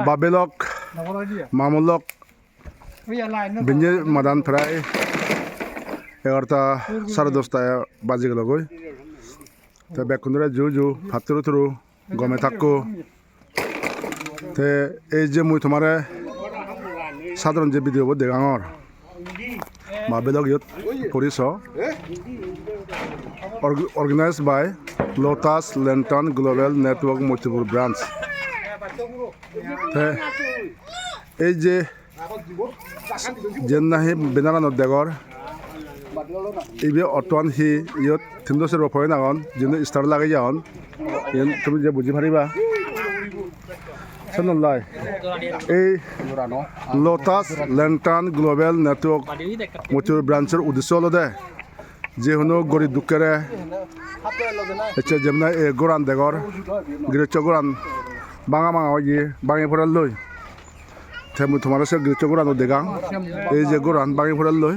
Babelok, Mamulok, Binje Madan Fry, Erta Sardostaya Bazigalogoy, the Bekundra Juju, Patrutru, Gometako, the Age Mutumare, Southern Jebidio de Gangor, Babelok Youth Police, organized by Lotus Lantern Global Network Multiple Brands. এই যে জেন্নাহি বেনারানো দেগর ইবে Orton হি ইয়ত থিন্দসের রফয় নাগন যিনি star লাগাই যাওন তুমি যে বুঝি পারিবা শুনলাই এই lotus lantern global network মচুর ব্রাঞ্চের উদ্দেশ্য হলো দে যে হনো গরিব দুঃখেরে এসে যেমন এ গোরান দেগর গিরচ গোরান বাঙা বাঙা ইয়ে বাঙে ফোরাল লই তেমন তোমার সে গিরচ গোরানো দেগাং এই যে গোরান বাঙে ফোরাল লই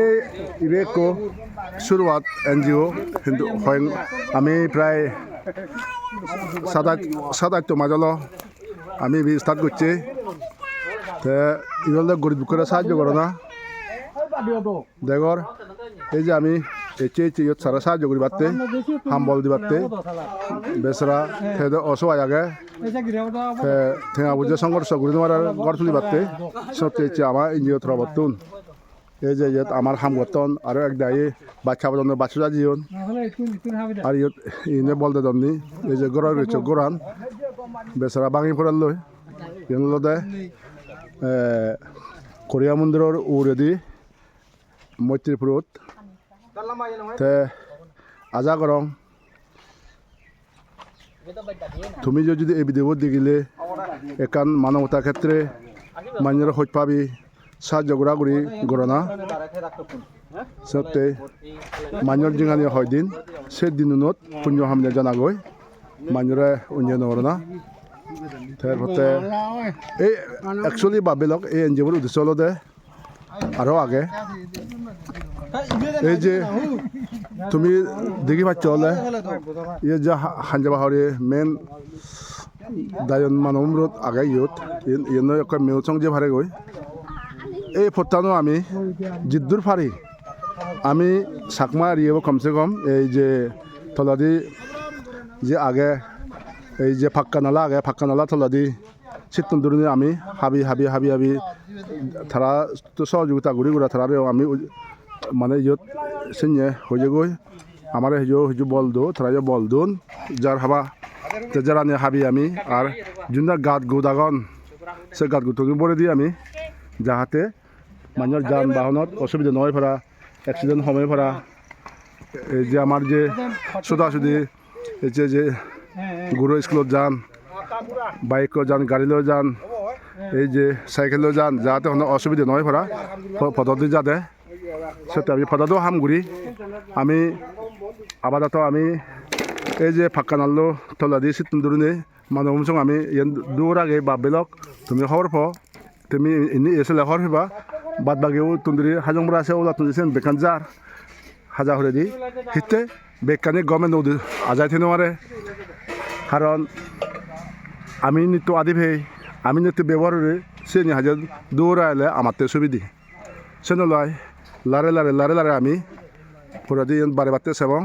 এই ইবেকো শুরুয়াত এনজিও কিন্তু হয় আমি প্রায় সাত আট মাজালো আমি স্টার্ট করছি তে ইবলে গরিব দুঃখের সাহায্য করো না দেগর এই যে আমি এই সারা সাহায্য করি বাড়তে হাম্বল দি বাড়তে বেসরা ফেদ অসহায় আগে ঠেঙা বুঝে সংঘর্ষ করি তোমার গড় তুলি বাড়তে সত্যি আমার এনজিও থ্রা বর্তন এই যে আমার হাম গতন আরো এক দায়ী বাচ্চা পর্যন্ত বাচ্চা জীবন আর ইনে বলতে দমনি এই যে গড় রয়েছে গোরান বেসরা বাঙি ফোরাল লই এগুলো দে কোরিয়া মন্দিরের উরেদি মৈত্রীপুরত তে আজা করং তুমি যদি এই ভিডিও দেখিলে একান মানবতা ক্ষেত্রে মানুষের হইত পাবি সাহায্য গুড়াগুড়ি গড়না সত্যি মানুষের জিঙানি হয় দিন সে দিনত পুণ্য হামলে জানাগৈ মানুষরে উন্নয়ন করনা তারপরে এই একচুয়ালি বাবেলক এই এনজিওর উদ্দেশ্য হলো দে আরও আগে এই যে তুমি দেখি পাচ্ছ হলে ইয়ে যে হাঞ্জাবাহরি মেন দায়ন মানবরত আগে ইয়ত ইয়ে একটা মেউচং যে ভারে গই এই ফটানো আমি জিদ্দুর ফারি আমি চাকমা এরিয়ে কমসে কম এই যে তলাদি যে আগে এই যে ফাক্কা নালা তলাদি চিত্তন্দুরনি আমি হাবি তারা তো সহযোগিতা ঘুরি ঘুরা তারারেও আমি মানে ইয়ত সিনে হয়ে গই আমার হিজু বল দো তারা বল দুন যার হাবা যারানি হাবি আমি আর যোনটা গাত গুদাগন সে গাত গুতনি বলে দিই আমি যাহাতে মানুষের যান বাহনত অসুবিধা নয় ফেরা অ্যাক্সিডেন্ট সময় ফেরা এই যে আমার যে সোদাসুদি এই যে গুরু স্কুলত যান বাইক যান গাড়ি লৈ যান এই যে সাইকেল যান যাতে কোনো অসুবিধা নয় ফেরা পদ্ধতি যাতে সত্যি আমি পদাতো হামগুড়ি আমি আবাদাতো আমি এই যে ফাক্কা নাল্লো তলাদি সিতুন্দুরনে মানব আমি ইয়ান দূর আগে বাবেলক তুমি খবর প তুমি এনে এসে লেখর হইবা বাদ বাগেও তুন্দুরি হাজংবরা আছে ওলা তুন্দিছেন বেকান যার হাজা হরে দি হিতে বেকানি গভর্নমেন্ট আজাই থে নরে কারণ আমি নিত্য আদি ভাই আমি নিত্য ব্যবহার সে নি হাজার দূর আইলে আমার তে সুবিধি সে নয় লারে আমি পুরা দিয়ে বারে বাড়তে সেবং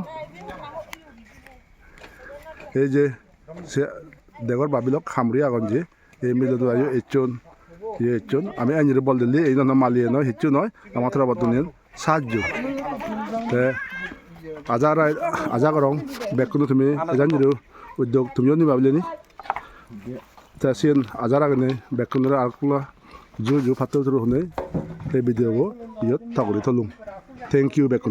এই যে সে দেগর বাবিলক খামরি আগন যে এই মিলে আয়ো এচন আমি আইনের বল দিলি এই নয় মালিয়ে নয় হিচ্ছু নয় আমার থা বর্তমান সাহায্য আজা করং বেকুনো তুমি জানি উদ্যোগ তুমিও নিবা বলে নি তা সিন আজার আগে বেকুনের আকুলা জু ফাতে হনে এই ভিডিও ইয়ত থাকলে থলুম থ্যাংক ইউ বেকুন